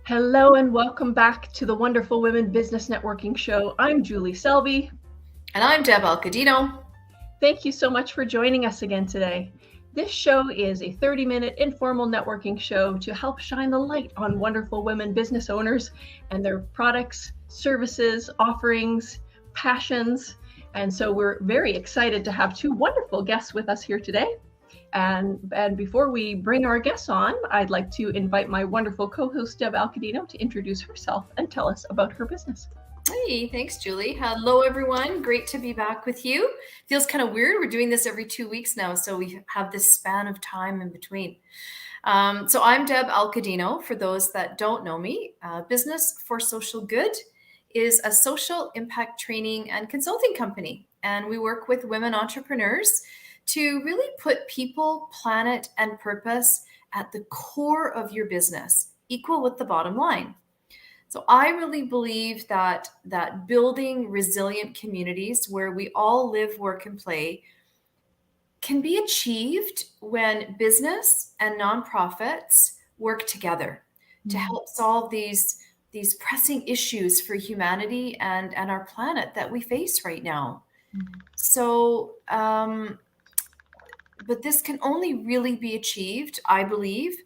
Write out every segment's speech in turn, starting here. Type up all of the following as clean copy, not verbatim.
Hello and welcome back to the Wonderful Women Business Networking Show. I'm Julie Selby. And I'm Deb Alcadinho. Thank you so much for joining us again today. This show is a 30-minute informal networking show to help shine the light on wonderful women business owners and their products, services, offerings, passions. And so we're very excited to have two wonderful guests with us here today. And before we bring our guests on, I'd like to invite my wonderful co-host, Deb Alcadinho, to introduce herself and tell us about her business. Hey, thanks, Julie. Hello, everyone. Great to be back with you. Feels kind of weird. We're doing this every 2 weeks now, so we have this span of time in between. So I'm Deb Alcadinho. For those that don't know me, Business for Social Good is a social impact training and consulting company. And we work with women entrepreneurs to really put people, planet, and purpose at the core of your business, equal with the bottom line. So I really believe that building resilient communities where we all live, work, and play can be achieved when business and nonprofits work together to help solve these pressing issues for humanity and our planet that we face right now. So, but this can only really be achieved, I believe,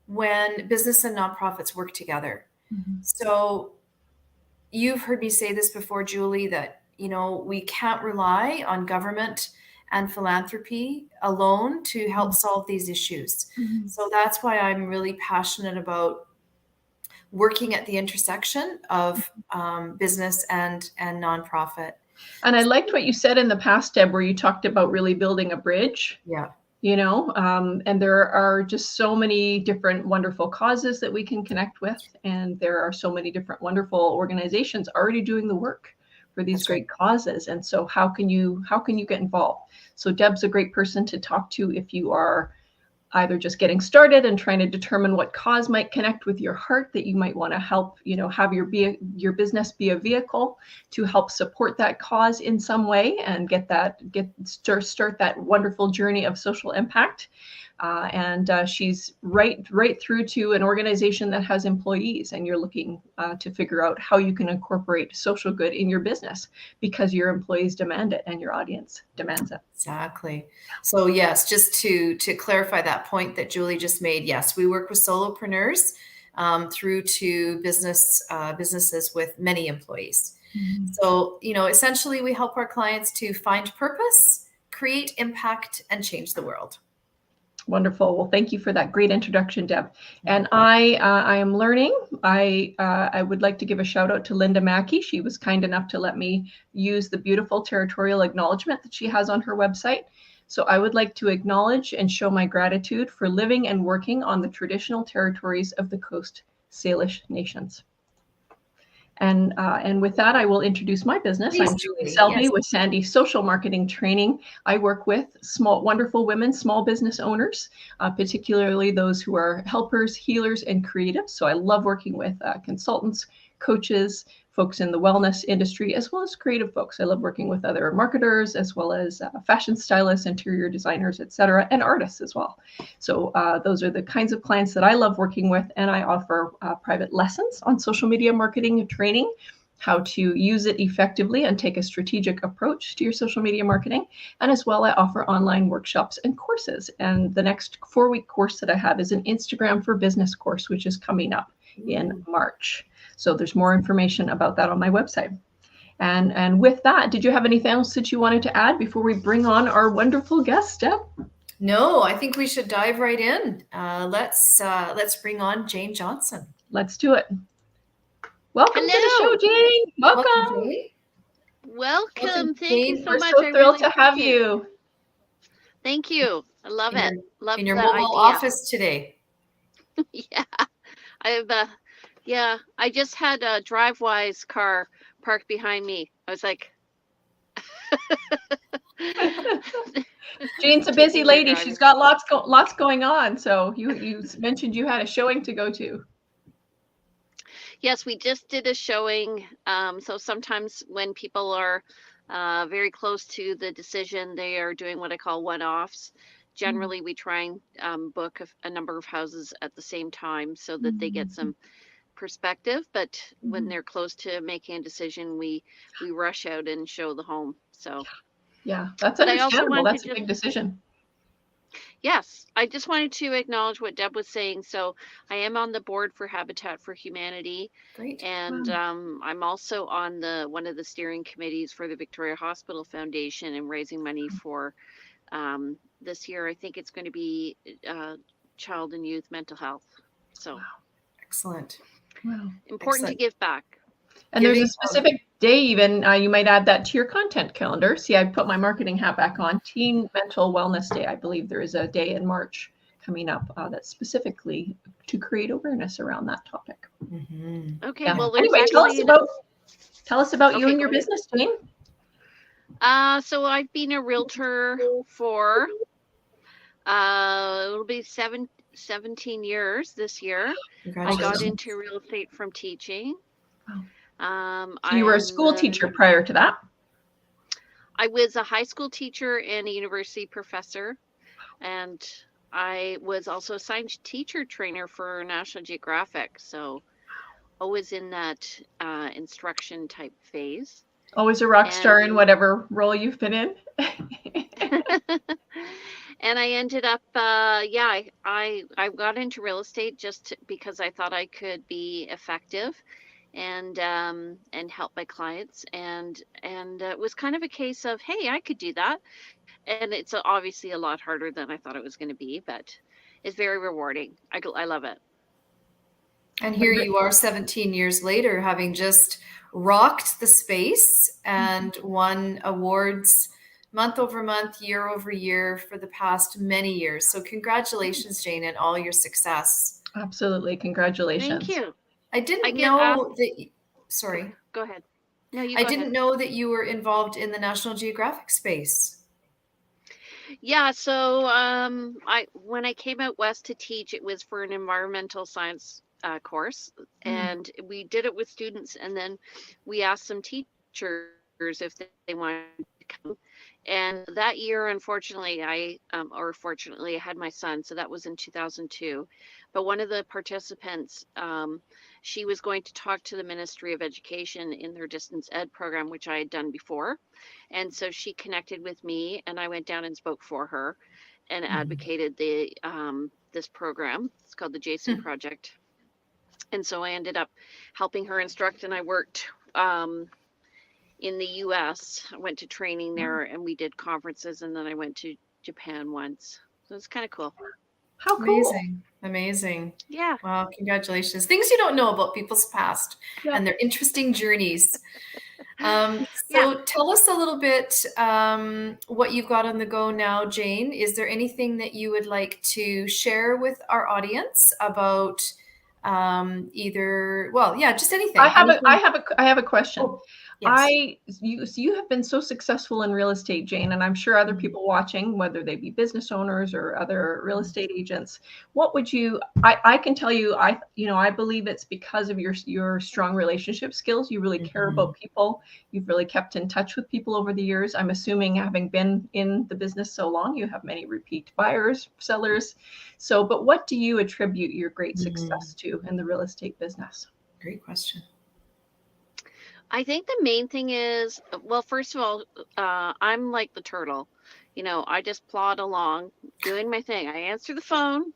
when business and nonprofits work together. So you've heard me say this before, Julie, that, we can't rely on government and philanthropy alone to help solve these issues. So that's why I'm really passionate about working at the intersection of business and nonprofit. And I liked what you said in the past, Deb, where you talked about really building a bridge. Yeah. And there are just so many different wonderful causes that we can connect with. And there are so many different wonderful organizations already doing the work for these great causes. And so how can you get involved? So Deb's a great person to talk to if you are either just getting started and trying to determine what cause might connect with your heart that you might want to help, have your business be a vehicle to help support that cause in some way and start that wonderful journey of social impact. And she's right through to an organization that has employees, and you're looking to figure out how you can incorporate social good in your business because your employees demand it and your audience demands it. Exactly. So yes, just to clarify that point that Julie just made, yes, we work with solopreneurs through to businesses with many employees. So, essentially we help our clients to find purpose, create impact, and change the world. Wonderful. Well, thank you for that great introduction, Deb. And I am learning. I would like to give a shout out to Linda Mackey. She was kind enough to let me use the beautiful territorial acknowledgement that she has on her website. So I would like to acknowledge and show my gratitude for living and working on the traditional territories of the Coast Salish Nations. And with that, I will introduce my business. I'm Julie Selby with Sandy Social Marketing Training. I work with wonderful women, small business owners, particularly those who are helpers, healers, and creatives. So I love working with consultants, coaches, folks in the wellness industry, as well as creative folks. I love working with other marketers, as well as fashion stylists, interior designers, et cetera, and artists as well. So those are the kinds of clients that I love working with. And I offer private lessons on social media marketing and training, how to use it effectively and take a strategic approach to your social media marketing. And as well, I offer online workshops and courses. And the next 4-week course that I have is an Instagram for Business course, which is coming up in March. So there's more information about that on my website. And with that, did you have anything else that you wanted to add before we bring on our wonderful guest, Deb? No, I think we should dive right in. Let's bring on Jane Johnston. Let's do it. Welcome to the show, Jane. Welcome. Welcome. Thank you so much. We're so thrilled to have you. Thank you. I love it. Love in your mobile office today. Yeah. I just had a Drivewise car parked behind me. I was like, Jane's a busy lady. She's got lots going on. So you mentioned you had a showing to go to. Yes, we just did a showing. So sometimes when people are very close to the decision, they are doing what I call one-offs. generally we try and book a number of houses at the same time so that they get some perspective. But when they're close to making a decision, we rush out and show the home. So yeah, that's but I also understandable. want That's to a big decision. Yes, I just wanted to acknowledge what Deb was saying. So I am on the board for Habitat for Humanity, Great. and I'm also on one of the steering committees for the Victoria Hospital Foundation and raising money for this year. I think it's going to be child and youth mental health. So Excellent. Wow. Important to give back. And there's a specific day even, you might add that to your content calendar. See, I put my marketing hat back on. Teen Mental Wellness Day. I believe there is a day in March coming up that's specifically to create awareness around that topic. Okay, Yeah. well, Anyway, tell us about you and your business, Jane. So I've been a realtor for it'll be 17 years this year. I got into real estate from teaching. Wow. So you were a school teacher prior to that? I was a high school teacher and a university professor, and I was also a science teacher trainer for National Geographic. So always in that instruction type phase. Always a rock star in whatever role you've been in. And I ended up, I got into real estate just because I thought I could be effective and help my clients. And it was kind of a case of, hey, I could do that. And it's obviously a lot harder than I thought it was going to be, but it's very rewarding. I love it. And here you are 17 years later, having just rocked the space and won awards month over month, year over year for the past many years. So congratulations, Jane, and all your success. Absolutely. Congratulations. Thank you. I didn't know that. Sorry. Go ahead. No, you I go didn't ahead. know that you were involved in the National Geographic space. Yeah. So when I came out west to teach, it was for an environmental science course, and we did it with students, and then we asked some teachers if they wanted to come. And that year, unfortunately, fortunately, I had my son, so that was in 2002. But one of the participants, she was going to talk to the Ministry of Education in their distance ed program, which I had done before. And so she connected with me, and I went down and spoke for her and advocated this program. It's called the Jacinthe Project. And so I ended up helping her instruct, and I worked in the US. I went to training there, and we did conferences, and then I went to Japan once. So it's kind of cool. How cool. Amazing. Yeah. Wow, congratulations. Things you don't know about people's past and their interesting journeys. So tell us a little bit what you've got on the go now, Jane. Is there anything that you would like to share with our audience about just anything? I have a question. Oh, yes. You have been so successful in real estate, Jane, and I'm sure other people watching, whether they be business owners or other real estate agents, what would you? I can tell you, I believe it's because of your strong relationship skills. You really care about people. You've really kept in touch with people over the years. I'm assuming, having been in the business so long, you have many repeat buyers, sellers. So, but what do you attribute your great success to in the real estate business? Great question. I think the main thing is, well, first of all, I'm like the turtle. I just plod along doing my thing. I answer the phone.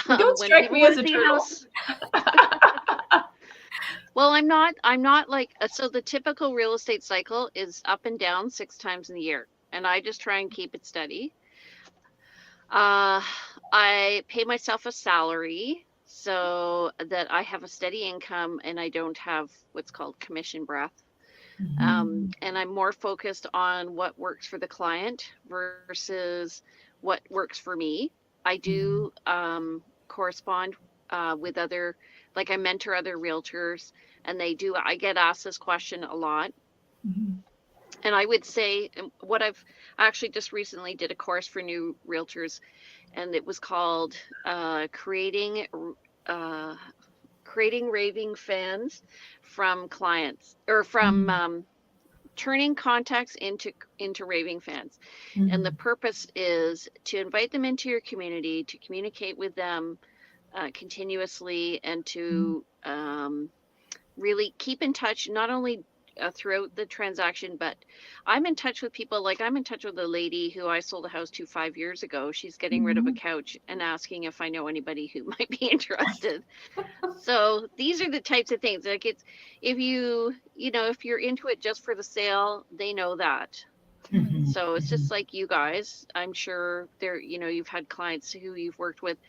You don't strike me as a turtle. Well, I'm not like, so the typical real estate cycle is up and down 6 times in the year, and I just try and keep it steady. I pay myself a salary so that I have a steady income and I don't have what's called commission breath. And I'm more focused on what works for the client versus what works for me. I do correspond with other, like I mentor other realtors, and I get asked this question a lot. And I would say what I've actually just recently did a course for new realtors, and it was called creating raving fans from clients, or from turning contacts into raving fans. And the purpose is to invite them into your community, to communicate with them continuously, and to really keep in touch, not only throughout the transaction, but I'm in touch with people. Like, I'm in touch with a lady who I sold a house to 5 years ago. She's getting rid of a couch and asking if I know anybody who might be interested. So these are the types of things. Like, it's, if if you're into it just for the sale, they know that. So it's just like you guys. I'm sure you've had clients who you've worked with.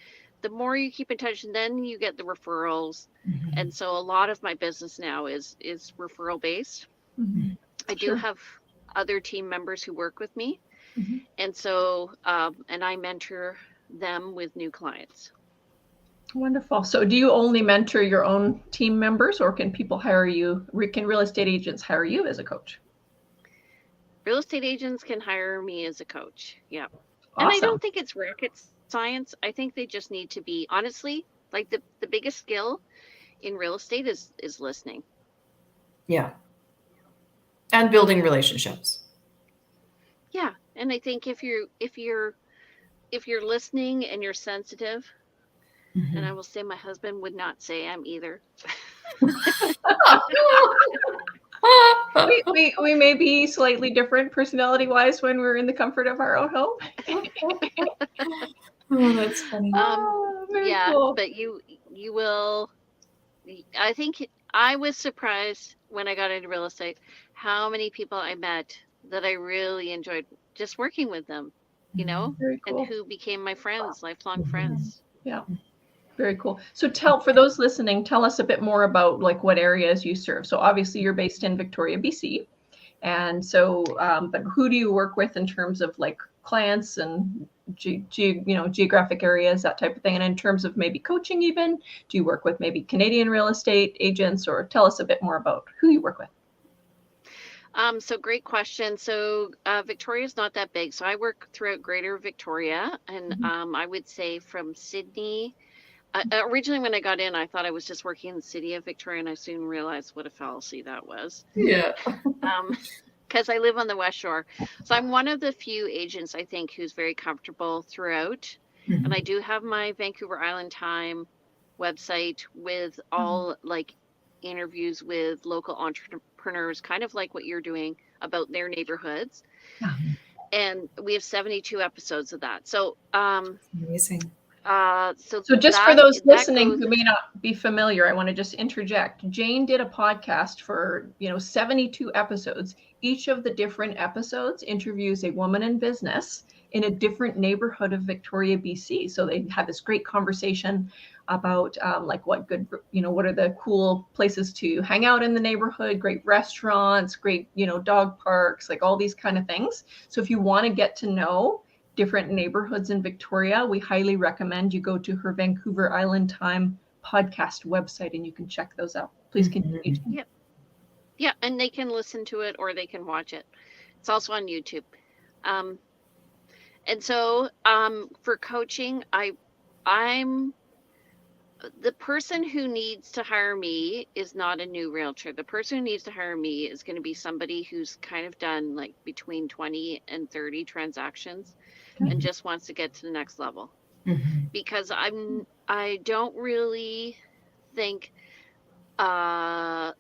The more you keep in touch, and then you get the referrals. And so a lot of my business now is referral based. I do have other team members who work with me. And so, and I mentor them with new clients. Wonderful. So do you only mentor your own team members, or can people hire you? Can real estate agents hire you as a coach? Real estate agents can hire me as a coach. Yeah. Awesome. And I don't think it's rocket science. I think they just need to be, honestly, like the biggest skill in real estate is listening. Yeah. And building relationships. Yeah. And I think if you're listening and you're sensitive, and I will say my husband would not say I'm either. we may be slightly different personality wise when we're in the comfort of our own home. Oh, that's funny. Yeah, cool. But you will. I think I was surprised when I got into real estate how many people I met that I really enjoyed just working with them, Very cool. and who became my friends, lifelong friends. Yeah. Very cool. So for those listening, tell us a bit more about like what areas you serve. So obviously you're based in Victoria, BC. And so, but who do you work with in terms of like clients and geographic areas, that type of thing? And in terms of maybe coaching even, do you work with maybe Canadian real estate agents, or tell us a bit more about who you work with? So great question. So Victoria is not that big. So I work throughout Greater Victoria, and I would say from Sydney. Originally, when I got in, I thought I was just working in the city of Victoria, and I soon realized what a fallacy that was. Yeah. Because I live on the Westshore. So I'm one of the few agents, I think, who's very comfortable throughout. And I do have my Vancouver Island Time website with all like interviews with local entrepreneurs, kind of like what you're doing about their neighborhoods. And we have 72 episodes of that. So amazing. So just for those listening who may not be familiar, I want to just interject. Jane did a podcast for 72 episodes. Each of the different episodes interviews a woman in business in a different neighborhood of Victoria, BC. So they had this great conversation about like what are the cool places to hang out in the neighborhood, great restaurants, great dog parks, like all these kind of things. So if you want to get to know different neighborhoods in Victoria, we highly recommend you go to her Vancouver Island Time podcast website and you can check those out. Please continue. Yeah, and they can listen to it or they can watch it. It's also on YouTube. And so for coaching, I'm the person who needs to hire me is not a new realtor. The person who needs to hire me is going to be somebody who's kind of done like between 20 and 30 transactions and just wants to get to the next level. Because I don't really think I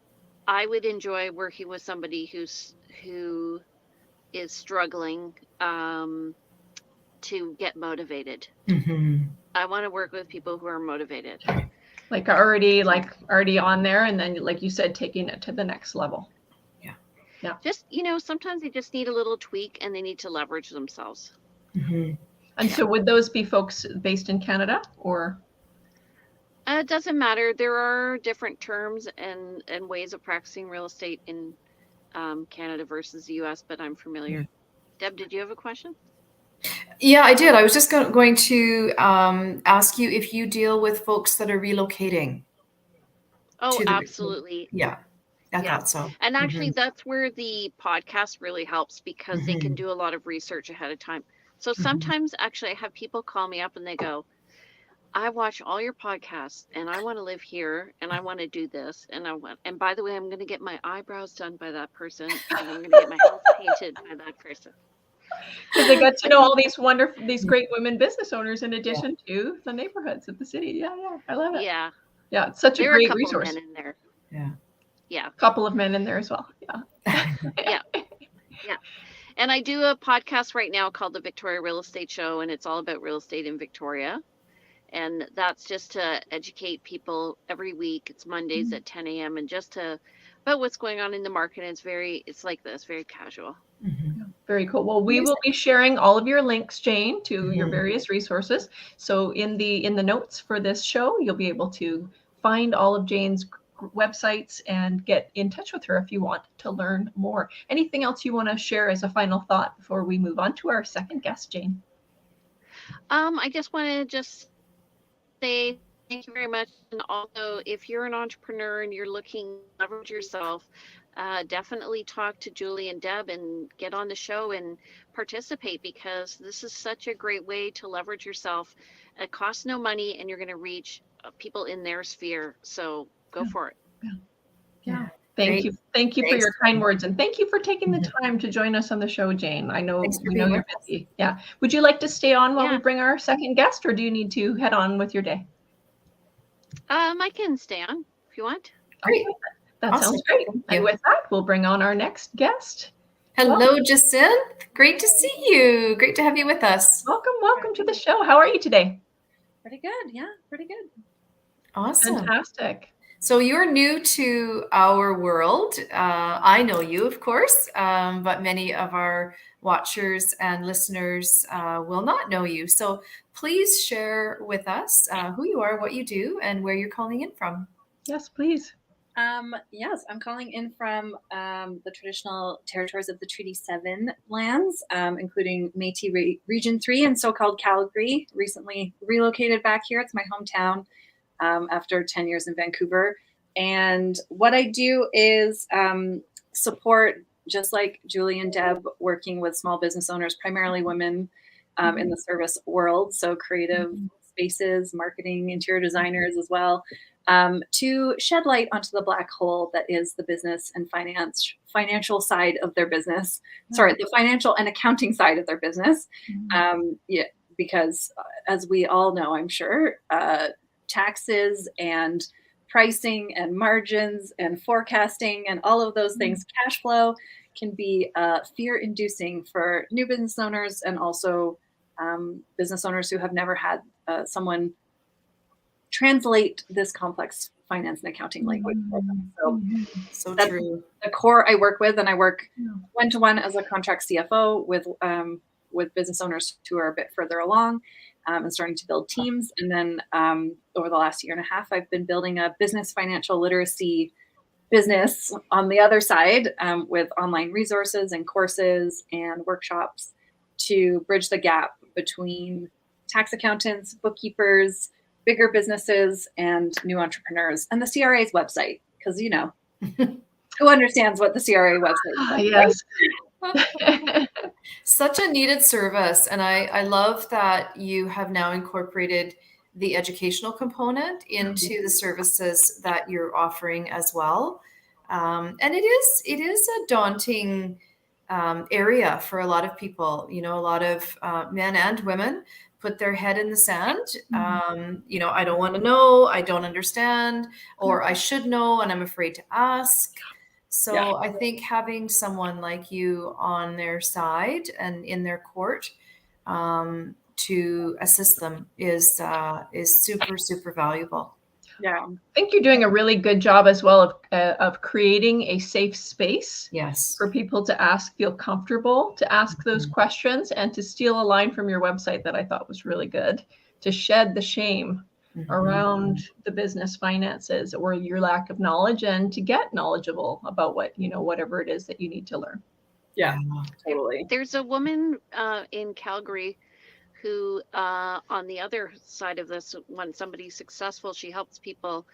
would enjoy working with somebody who is struggling to get motivated. I want to work with people who are motivated. Like already on there, and then like you said, taking it to the next level. Yeah. Just, sometimes they just need a little tweak and they need to leverage themselves. And so would those be folks based in Canada or? It doesn't matter. There are different terms and ways of practicing real estate in Canada versus the US, but I'm familiar. Deb, did you have a question? Yeah, I did. I was just going to ask you if you deal with folks that are relocating. Oh, absolutely. Yeah, I thought so. And actually, that's where the podcast really helps because they can do a lot of research ahead of time. So sometimes actually I have people call me up and they go, I watch all your podcasts and I want to live here and I want to do this and by the way, I'm going to get my eyebrows done by that person and I'm going to get my house painted by that person. Because I got to know all these great women business owners in addition to the neighborhoods of the city. Yeah, I love it. Yeah. Yeah, it's such a There are a great couple resource. of men in there. Yeah. Yeah. A couple of men in there as well. Yeah. Yeah. Yeah. And I do a podcast right now called the Victoria Real Estate Show, and it's all about real estate in Victoria. And that's just to educate people every week. It's Mondays at 10 a.m. and just about what's going on in the market. And it's like this, very casual. Mm-hmm. Very cool. Well, we will be sharing all of your links, Jane, to your various resources. So in the notes for this show, you'll be able to find all of Jane's websites and get in touch with her if you want to learn more. Anything else you want to share as a final thought before we move on to our second guest, Jane? I just want to say thank you very much. And also, if you're an entrepreneur and you're looking to leverage yourself, definitely talk to Julie and Deb and get on the show and participate, because this is such a great way to leverage yourself. It costs no money and you're going to reach people in their sphere. So go for it. Yeah. Thank you for your kind words, and thank you for taking the time to join us on the show, Jane. I know you're busy. Yeah. Would you like to stay on while we bring our second guest, or do you need to head on with your day? I can stay on if you want. Great. Okay. That sounds great. And with that, we'll bring on our next guest. Hello, Jacinthe. Great to see you. Great to have you with us. Welcome to the show. How are you today? Pretty good. Yeah, pretty good. Awesome. Fantastic. So you're new to our world. I know you, of course, but many of our watchers and listeners will not know you. So please share with us who you are, what you do, and where you're calling in from. Yes, please. Yes, I'm calling in from the traditional territories of the Treaty 7 lands, including Métis Region 3 and so-called Calgary. Recently relocated back here. It's my hometown. After 10 years in Vancouver. And what I do is support, just like Julie and Deb, working with small business owners, primarily women in the service world. So creative spaces, marketing, interior designers as well, to shed light onto the black hole that is the business and financial side of their business. Sorry, the financial and accounting side of their business. Because as we all know, I'm sure, taxes and pricing and margins and forecasting and all of those things, cash flow, can be fear-inducing for new business owners and also business owners who have never had someone translate this complex finance and accounting language. So that's true. The core I work with, and I work one-to-one as a contract CFO with business owners who are a bit further along. And starting to build teams. And then over the last year and a half, I've been building a business financial literacy business on the other side with online resources and courses and workshops to bridge the gap between tax accountants, bookkeepers, bigger businesses, and new entrepreneurs. And the CRA's website, because, who understands what the CRA website is? Yes. Such a needed service. And I love that you have now incorporated the educational component into the services that you're offering as well. And it is a daunting area for a lot of people. A lot of men and women put their head in the sand. I don't want to know, I don't understand, or I should know, and I'm afraid to ask. So I think having someone like you on their side and in their court to assist them is super, super valuable. Yeah, I think you're doing a really good job as well of creating a safe space. Yes, for people to feel comfortable to ask those questions, and to steal a line from your website that I thought was really good, to shed the shame around the business finances or your lack of knowledge, and to get knowledgeable about whatever it is that you need to learn. Yeah, totally. There's a woman in Calgary who, on the other side of this, when somebody's successful, she helps people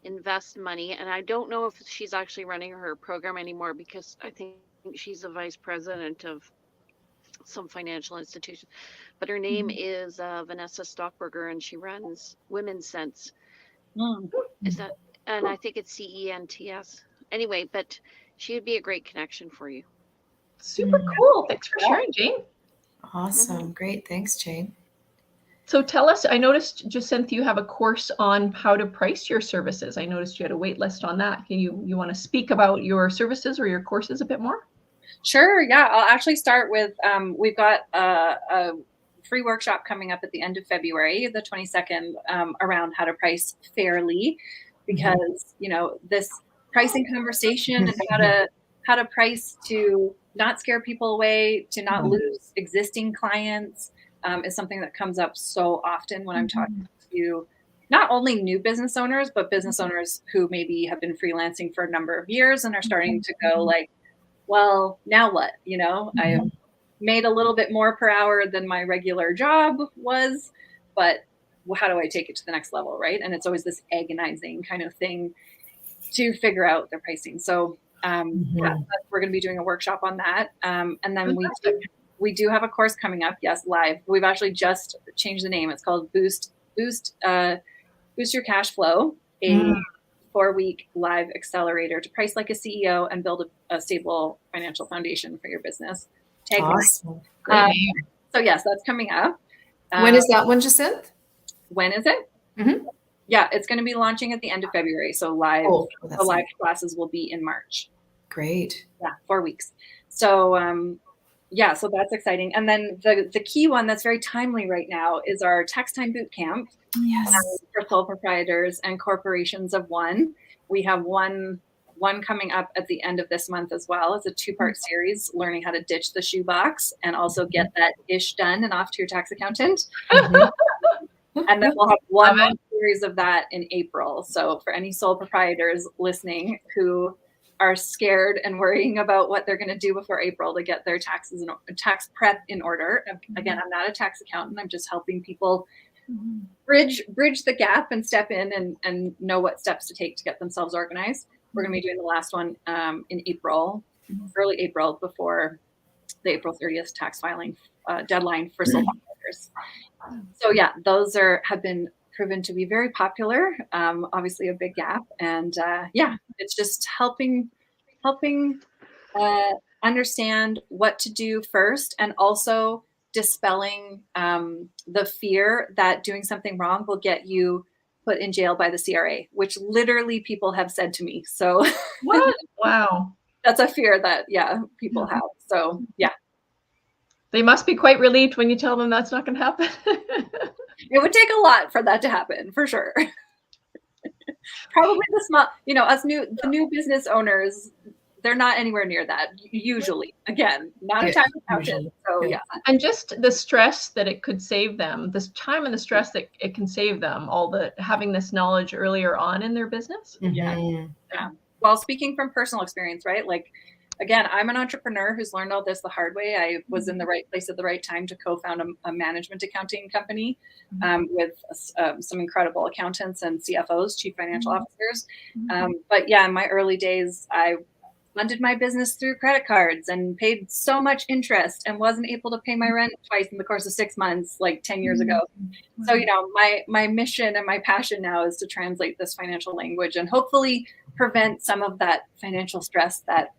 invest money. And I don't know if she's actually running her program anymore, because I think she's the vice president of some financial institutions. But her name is Vanessa Stockberger, and she runs Women's Sense. Is that? And I think it's CENTS. Anyway, but she would be a great connection for you. Super cool. Thanks for sharing, Jane. Awesome. Great. Thanks, Jane. So tell us, I noticed, Jacinthe, you have a course on how to price your services. I noticed you had a wait list on that. Can you want to speak about your services or your courses a bit more? Sure. Yeah, I'll actually start with, we've got a free workshop coming up at the end of February, the 22nd, around how to price fairly, because, you know, this pricing conversation and how to price to not scare people away, to not lose existing clients, is something that comes up so often when I'm talking to not only new business owners, but business owners who maybe have been freelancing for a number of years and are starting to go like, well, now what? You know, I have made a little bit more per hour than my regular job was, but how do I take it to the next level, right? And it's always this agonizing kind of thing to figure out their pricing. So we're going to be doing a workshop on that. And then we do have a course coming up. Yes, live. We've actually just changed the name. It's called Boost Your Cash Flow, a 4-week live accelerator to price like a CEO and build a stable financial foundation for your business. Awesome. So yes, that's coming up. When is that one, Jacinthe? When is it? Yeah, it's going to be launching at the end of February. So the live classes will be in March. Great. Yeah, 4 weeks. So yeah, so that's exciting. And then the key one that's very timely right now is our Tax Time Boot Camp. Yes. For sole proprietors and corporations of one. We have one coming up at the end of this month as well. It's a 2-part series, learning how to ditch the shoebox and also get that ish done and off to your tax accountant. And then we'll have one more series of that in April. So for any sole proprietors listening who are scared and worrying about what they're going to do before April to get their taxes and tax prep in order. Again, I'm not a tax accountant. I'm just helping people bridge the gap and step in and know what steps to take to get themselves organized. We're going to be doing the last one in April, early April, before the April 30th tax filing deadline for sole proprietors. So yeah, those have been proven to be very popular. Obviously a big gap, and yeah, it's just helping understand what to do first, and also dispelling the fear that doing something wrong will get you put in jail by the CRA, which literally people have said to me. So what? Wow. That's a fear that, people have. So yeah. They must be quite relieved when you tell them that's not going to happen. It would take a lot for that to happen, for sure. Probably the small, the new business owners, they're not anywhere near that usually. Again, not a tax accountant. So yeah. And just the stress that it could save them, this time and the stress that it can save them, having this knowledge earlier on in their business. Yeah. Well, speaking from personal experience, right? Like, again, I'm an entrepreneur who's learned all this the hard way. I was in the right place at the right time to co-found a management accounting company with some incredible accountants and CFOs, chief financial officers. But yeah, in my early days, I funded my business through credit cards and paid so much interest and wasn't able to pay my rent twice in the course of 6 months, like 10 years ago. So, my mission and my passion now is to translate this financial language and hopefully prevent some of that financial stress that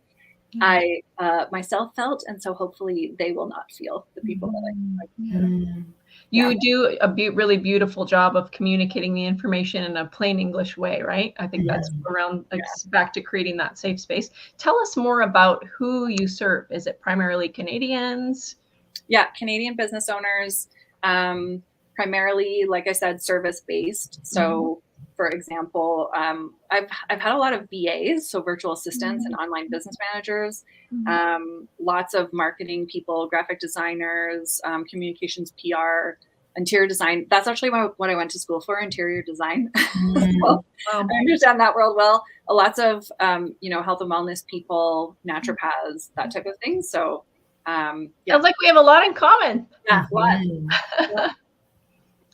I myself felt, and so hopefully they will not feel, the people that I You do a really beautiful job of communicating the information in a plain English way, right? I think that's around back to creating that safe space. Tell us more about who you serve. Is it primarily Canadians? Yeah, Canadian business owners, primarily, like I said, service based. So for example, I've had a lot of VAs, so virtual assistants and online business managers, lots of marketing people, graphic designers, communications, PR, interior design. That's actually what I went to school for, interior design. So I understand that world well. Lots of, health and wellness people, naturopaths, that type of thing. So sounds like we have a lot in common. Yeah, a lot.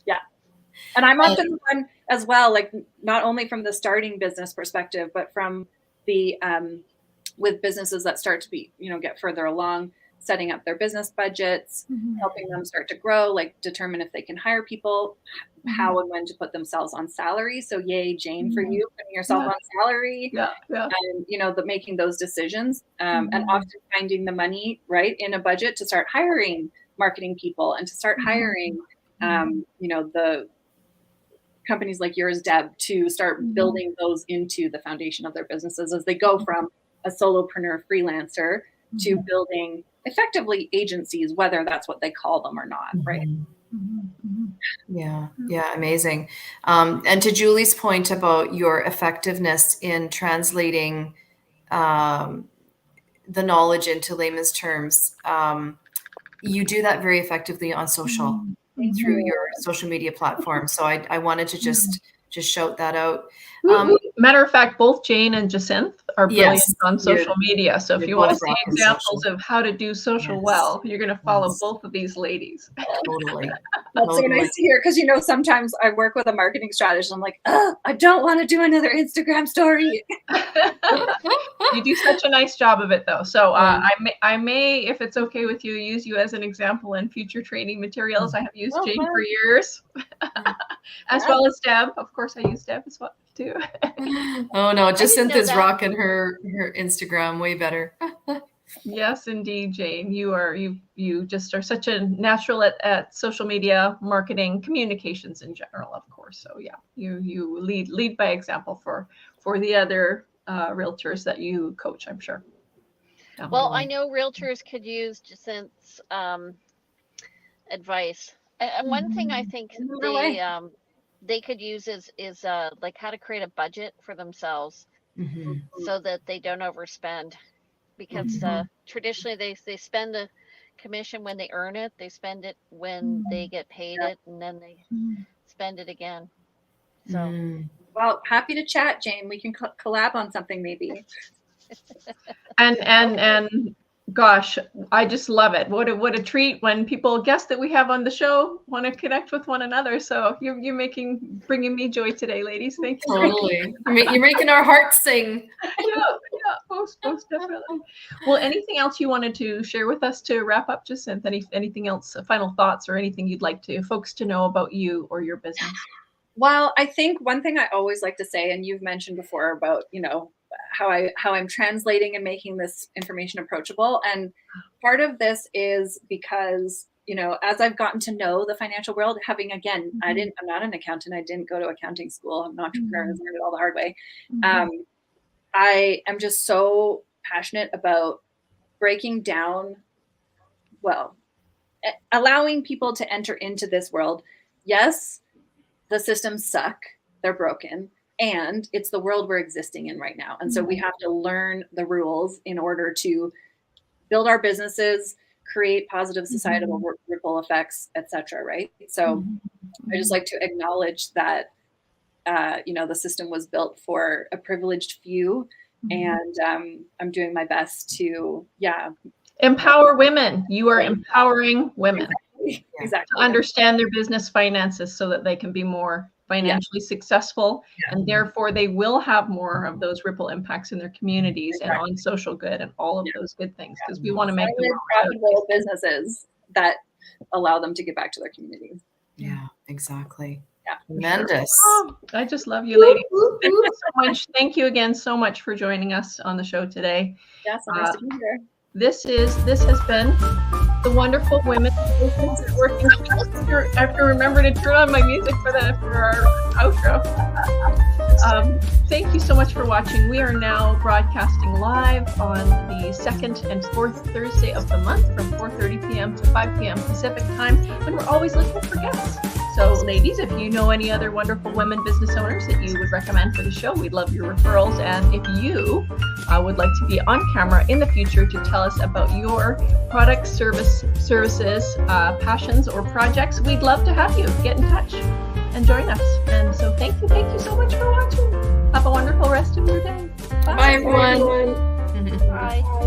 Yeah. And I'm often the one as well, like not only from the starting business perspective, but from the with businesses that start to be, get further along. setting up their business budgets, helping them start to grow, like determine if they can hire people, how and when to put themselves on salary. So yay, Jane, for you, putting yourself on salary, and, you know, making those decisions, and often finding the money, right, in a budget to start hiring marketing people and to start hiring, you know, the companies like yours, Deb, to start building those into the foundation of their businesses as they go from a solopreneur freelancer to building effectively agencies, whether that's what they call them or not, right? Yeah, amazing. And to Julie's point about your effectiveness in translating the knowledge into layman's terms, you do that very effectively on social through your social media platform. So I wanted to just shout that out. Matter of fact, both Jane and Jacinthe are brilliant on social media. So if you want to see examples of how to do social well, you're going to follow both of these ladies. Totally. That's so nice to hear, because, you know, sometimes I work with a marketing strategist. I'm like, oh, I don't want to do another Instagram story. You do such a nice job of it, though. So I may, if it's okay with you, use you as an example in future training materials. I have used Jane for years, as well as Deb. Of course, I use Deb as well too. Oh no, Jacinthe is rocking her Instagram way better. Yes, indeed, Jane. You just are such a natural at social media marketing, communications in general, of course. So yeah, you lead by example for the other realtors that you coach, I'm sure. Well, I know realtors could use Jacinthe's advice. And one thing I think they could use is like how to create a budget for themselves so that they don't overspend. Because traditionally they spend the commission when they earn it, they spend it when they get paid it, and then they spend it again. So, well, happy to chat, Jane. We can collab on something maybe. And gosh, I just love it. What a treat when people guests that we have on the show want to connect with one another. So you're bringing me joy today, ladies. Thank you. Totally. You're making our hearts sing. Yeah, most definitely. Well, anything else you wanted to share with us to wrap up, Jacinthe? Anything else, final thoughts or anything you'd like folks to know about you or your business? Well, I think one thing I always like to say, and you've mentioned before about, you know, how I'm translating and making this information approachable. And part of this is because, you know, as I've gotten to know the financial world, having, again, I'm not an accountant. I didn't go to accounting school. I'm an entrepreneur. I learned it all the hard way. I am just so passionate about breaking down, allowing people to enter into this world. Yes, the systems suck. They're broken. And it's the world we're existing in right now. And so we have to learn the rules in order to build our businesses, create positive societal ripple effects, etc. Right? So I just like to acknowledge that, you know, the system was built for a privileged few. And I'm doing my best to, empower women. You are empowering women. Exactly. To understand their business finances so that they can be more financially successful, and therefore they will have more of those ripple impacts in their communities and on social good and all of those good things, because we want to make them profitable businesses that allow them to give back to their communities. Yeah, exactly. Yeah, tremendous. Oh, I just love you, ladies. Thank you so much. Thank you again so much for joining us on the show today. Yeah, so nice to be here. This has been the Wonderful Women Working. I have to remember to turn on my music for our outro. Thank you so much for watching. We are now broadcasting live on the second and fourth Thursday of the month from 4:30 p.m. to 5 p.m. Pacific time, and we're always looking for guests. So ladies, if you know any other wonderful women business owners that you would recommend for the show, we'd love your referrals. And if you would like to be on camera in the future to tell us about your products, services, passions, or projects, we'd love to have you. Get in touch and join us. And so thank you so much for watching. Have a wonderful rest of your day. Bye everyone. Bye.